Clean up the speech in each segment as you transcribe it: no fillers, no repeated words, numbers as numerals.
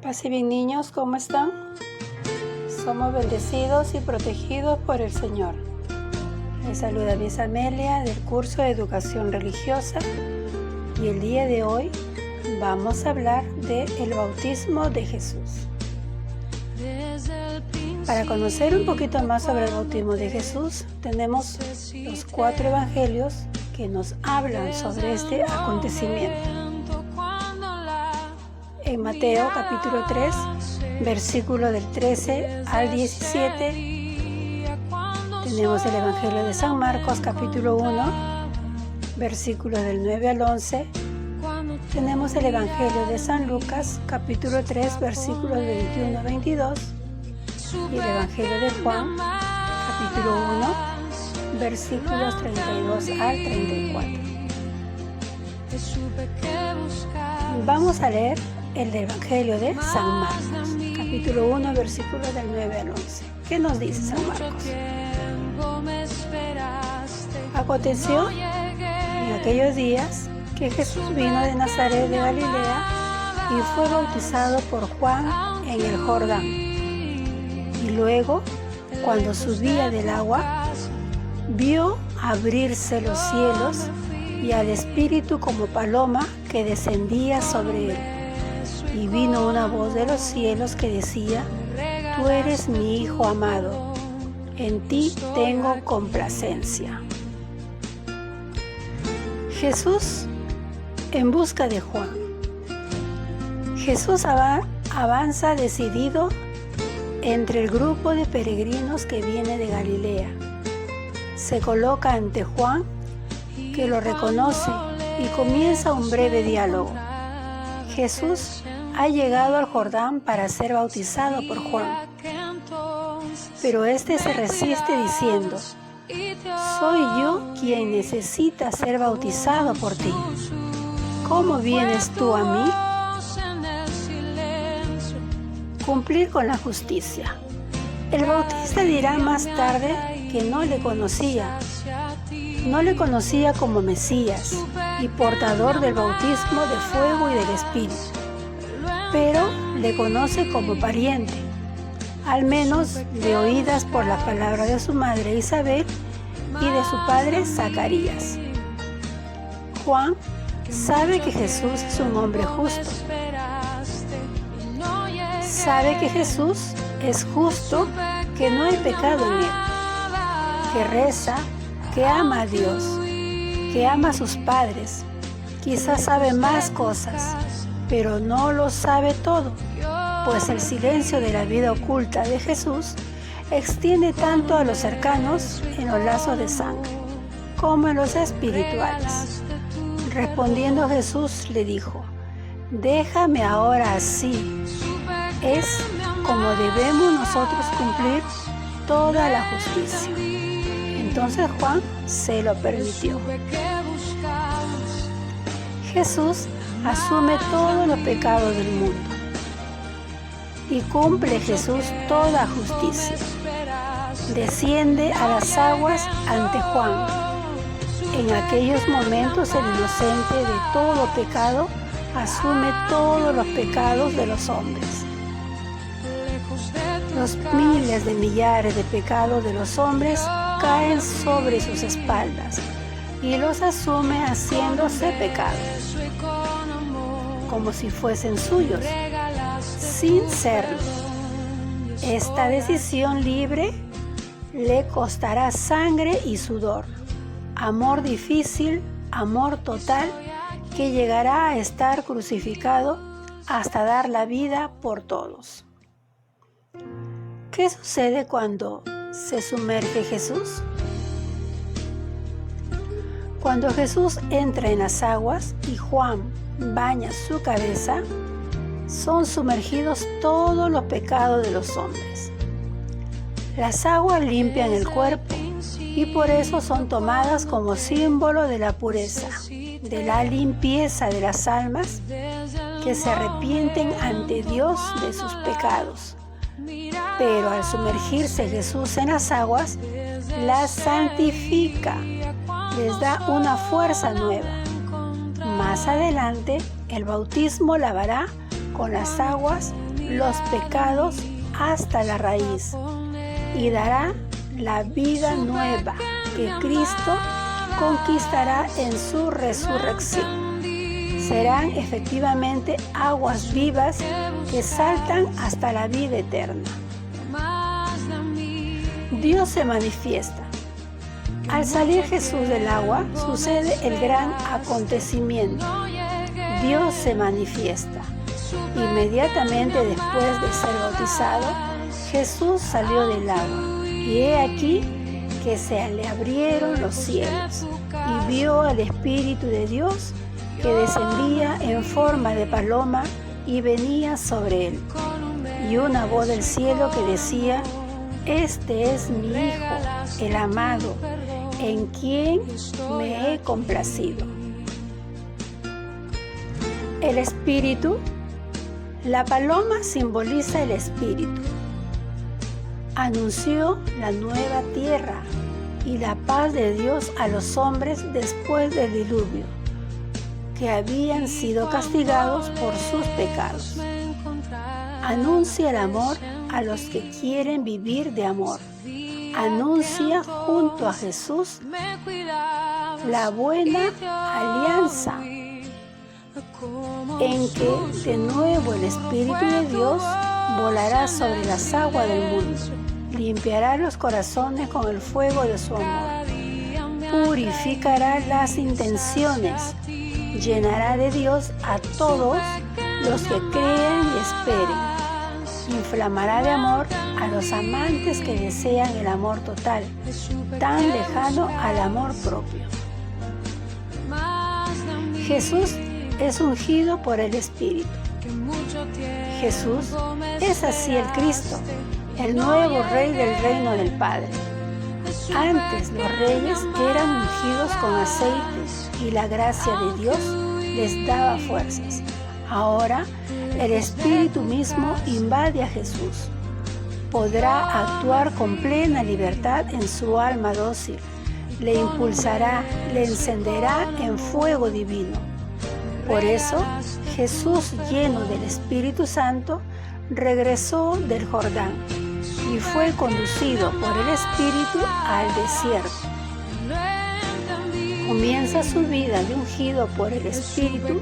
Paz y bien, niños, ¿cómo están? Somos bendecidos y protegidos por el Señor. Les saluda Miss Amelia del curso de Educación Religiosa y el día de hoy vamos a hablar del bautismo de Jesús. Para conocer un poquito más sobre el bautismo de Jesús, tenemos los 4 evangelios que nos hablan sobre este acontecimiento. En Mateo capítulo 3, versículo del 13 al 17, tenemos el Evangelio de San Marcos capítulo 1, versículos del 9 al 11, tenemos el Evangelio de San Lucas capítulo 3, versículos 21 al 22, y el Evangelio de Juan capítulo 1, versículos 32 al 34. Vamos a leer el Evangelio de San Marcos, capítulo 1, versículos del 9 al 11. ¿Qué nos dice San Marcos? Aconteció en aquellos días que Jesús vino de Nazaret de Galilea y fue bautizado por Juan en el Jordán. Y luego, cuando subía del agua, vio abrirse los cielos y al Espíritu como paloma que descendía sobre él. Y vino una voz de los cielos que decía: Tú eres mi Hijo amado, en ti tengo complacencia. Jesús en busca de Juan. Jesús avanza decidido entre el grupo de peregrinos que viene de Galilea. Se coloca ante Juan, que lo reconoce, y comienza un breve diálogo. Jesús ha llegado al Jordán para ser bautizado por Juan, pero este se resiste diciendo: Soy yo quien necesita ser bautizado por ti. ¿Cómo vienes tú a mí? Cumplir con la justicia. El bautista dirá más tarde que no le conocía como Mesías y portador del bautismo de fuego y del Espíritu, pero le conoce como pariente, al menos de oídas por la palabra de su madre Isabel y de su padre Zacarías. Juan sabe que Jesús es un hombre justo. Sabe que Jesús es justo, que no hay pecado en él, que reza, que ama a Dios, que ama a sus padres. Quizás sabe más cosas, pero no lo sabe todo, pues el silencio de la vida oculta de Jesús extiende tanto a los cercanos en los lazos de sangre como en los espirituales. Respondiendo Jesús le dijo: Déjame ahora así. Es como debemos nosotros cumplir toda la justicia. Entonces Juan se lo permitió. Jesús asume todos los pecados del mundo y cumple Jesús toda justicia. Desciende a las aguas ante Juan. En aquellos momentos el inocente de todo pecado asume todos los pecados de los hombres. Los miles de millares de pecados de los hombres caen sobre sus espaldas y los asume haciéndose pecado, como si fuesen suyos, sin serlo. Esta decisión libre le costará sangre y sudor, amor difícil, amor total, que llegará a estar crucificado hasta dar la vida por todos. ¿Qué sucede cuando se sumerge Jesús? Cuando Jesús entra en las aguas y Juan baña su cabeza, son sumergidos todos los pecados de los hombres. Las aguas limpian el cuerpo y por eso son tomadas como símbolo de la pureza, de la limpieza de las almas que se arrepienten ante Dios de sus pecados. Pero al sumergirse Jesús en las aguas, las santifica, les da una fuerza nueva. Más adelante, el bautismo lavará con las aguas los pecados hasta la raíz y dará la vida nueva que Cristo conquistará en su resurrección. Serán efectivamente aguas vivas que saltan hasta la vida eterna. Dios se manifiesta. Al salir Jesús del agua, sucede el gran acontecimiento. Dios se manifiesta. Inmediatamente después de ser bautizado, Jesús salió del agua, y he aquí que se le abrieron los cielos, y vio al Espíritu de Dios que descendía en forma de paloma y venía sobre él. Y una voz del cielo que decía: Este es mi Hijo, el amado, en quien me he complacido. El Espíritu. La paloma simboliza el Espíritu. Anunció la nueva tierra y la paz de Dios a los hombres después del diluvio, que habían sido castigados por sus pecados. Anuncia el amor a los que quieren vivir de amor. Anuncia junto a Jesús la buena alianza, en que de nuevo el Espíritu de Dios volará sobre las aguas del mundo, limpiará los corazones con el fuego de su amor, purificará las intenciones, llenará de Dios a todos los que crean y esperen, inflamará de amor a los amantes que desean el amor total, tan lejano al amor propio. Jesús es ungido por el Espíritu. Jesús es así el Cristo, el nuevo Rey del reino del Padre. Antes los reyes eran ungidos con aceite y la gracia de Dios les daba fuerzas. Ahora el Espíritu mismo invade a Jesús. Podrá actuar con plena libertad en su alma dócil. Le impulsará, le encenderá en fuego divino. Por eso, Jesús, lleno del Espíritu Santo, regresó del Jordán y fue conducido por el Espíritu al desierto. Comienza su vida de ungido por el Espíritu,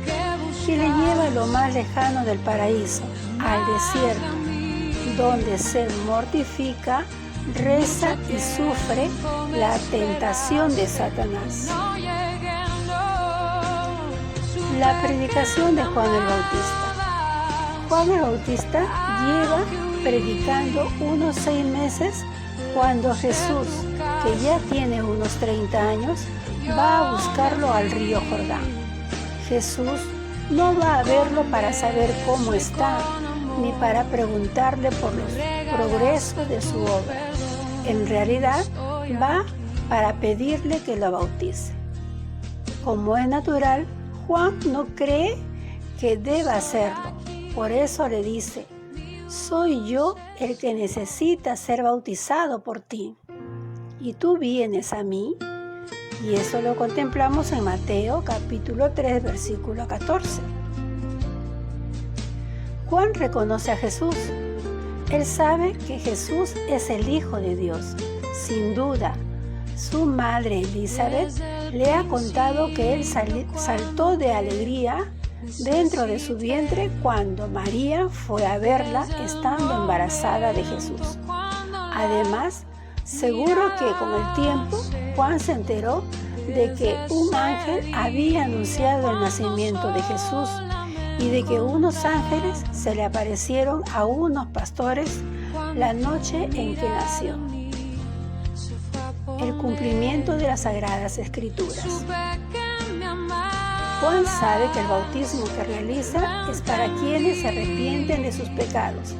que le lleva a lo más lejano del paraíso, al desierto, donde se mortifica, reza y sufre la tentación de Satanás. La predicación de Juan el Bautista. Juan el Bautista lleva predicando unos 6 meses cuando Jesús, que ya tiene unos 30 años, va a buscarlo al río Jordán. Jesús no va a verlo para saber cómo está, ni para preguntarle por los progresos de su obra. En realidad, va para pedirle que lo bautice. Como es natural, Juan no cree que deba hacerlo. Por eso le dice: soy yo el que necesita ser bautizado por ti, ¿y tú vienes a mí? Y eso lo contemplamos en Mateo capítulo 3, versículo 14. Juan reconoce a Jesús. Él sabe que Jesús es el Hijo de Dios. Sin duda, su madre Elizabeth le ha contado que él saltó de alegría dentro de su vientre cuando María fue a verla estando embarazada de Jesús. Además, seguro que con el tiempo Juan se enteró de que un ángel había anunciado el nacimiento de Jesús y de que unos ángeles se le aparecieron a unos pastores la noche en que nació. El cumplimiento de las Sagradas Escrituras. Juan sabe que el bautismo que realiza es para quienes se arrepienten de sus pecados,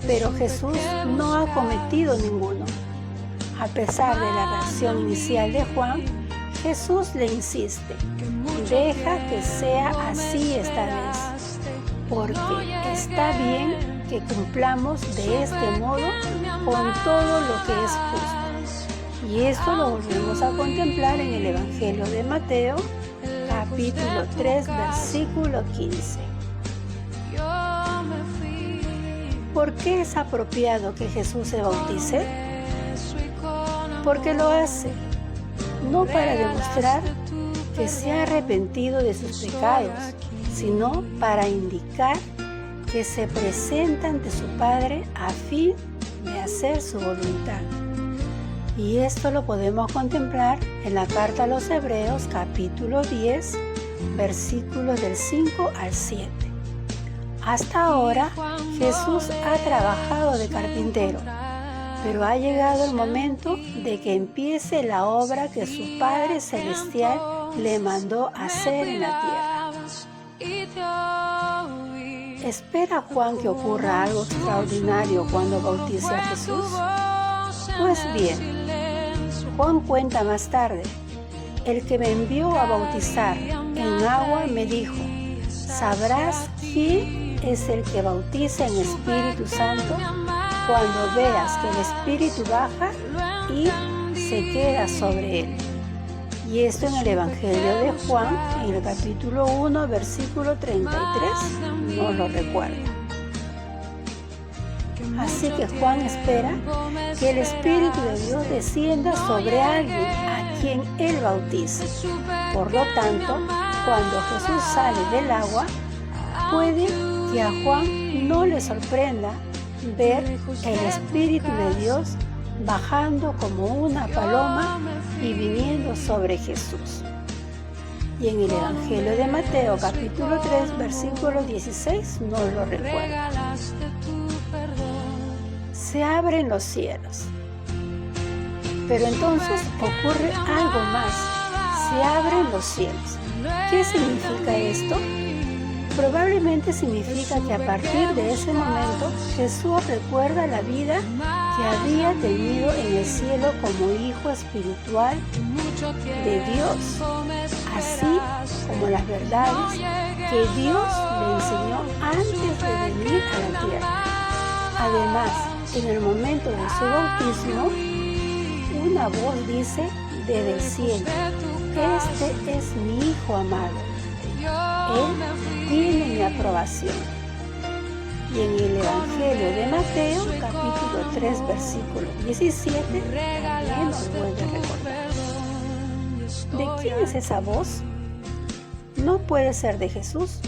pero Jesús no ha cometido ninguno. A pesar de la reacción inicial de Juan, Jesús le insiste: deja que sea así esta vez, porque está bien que cumplamos de este modo con todo lo que es justo. Y esto lo volvemos a contemplar en el Evangelio de Mateo, capítulo 3, versículo 15. ¿Por qué es apropiado que Jesús se bautice? Porque lo hace, no para demostrar que se ha arrepentido de sus pecados, sino para indicar que se presenta ante su Padre a fin de hacer su voluntad. Y esto lo podemos contemplar en la carta a los Hebreos, capítulo 10, versículos del 5 al 7. Hasta ahora, Jesús ha trabajado de carpintero, pero ha llegado el momento de que empiece la obra que su Padre Celestial le mandó hacer en la tierra. ¿Espera Juan que ocurra algo extraordinario cuando bautice a Jesús? Pues bien, Juan cuenta más tarde: el que me envió a bautizar en agua me dijo: sabrás quién es el que bautiza en Espíritu Santo cuando veas que el Espíritu baja y se queda sobre él. Y esto en el Evangelio de Juan, en el capítulo 1, versículo 33, nos lo recuerda. Así que Juan espera que el Espíritu de Dios descienda sobre alguien a quien él bautice. Por lo tanto, cuando Jesús sale del agua, puede que a Juan no le sorprenda ver el Espíritu de Dios bajando como una paloma y viniendo sobre Jesús. Y en el Evangelio de Mateo, capítulo 3, versículo 16, nos lo recuerda. Se abren los cielos. Pero entonces ocurre algo más. Se abren los cielos. ¿Qué significa esto? Probablemente significa que a partir de ese momento Jesús recuerda la vida que había tenido en el cielo como hijo espiritual de Dios, así como las verdades que Dios le enseñó antes de venir a la tierra. Además, en el momento de su bautismo, una voz dice desde el cielo: este es mi Hijo amado. Él tiene mi aprobación. Y en el Evangelio de Mateo, capítulo 3, versículo 17, también nos vuelve a recordar. ¿De quién es esa voz? No puede ser de Jesús,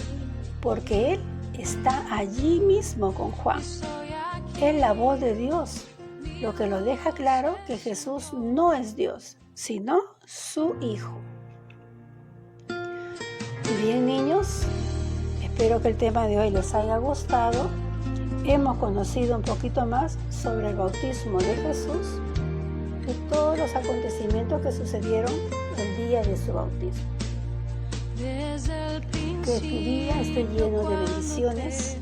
porque Él está allí mismo con Juan. Es la voz de Dios, lo que nos deja claro que Jesús no es Dios, sino su Hijo. Bien, niños, espero que el tema de hoy les haya gustado. Hemos conocido un poquito más sobre el bautismo de Jesús y todos los acontecimientos que sucedieron el día de su bautismo. Que tu día esté lleno de bendiciones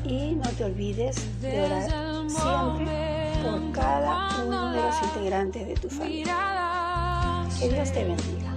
y no te olvides de orar siempre por cada uno de los integrantes de tu familia. Que Dios te bendiga.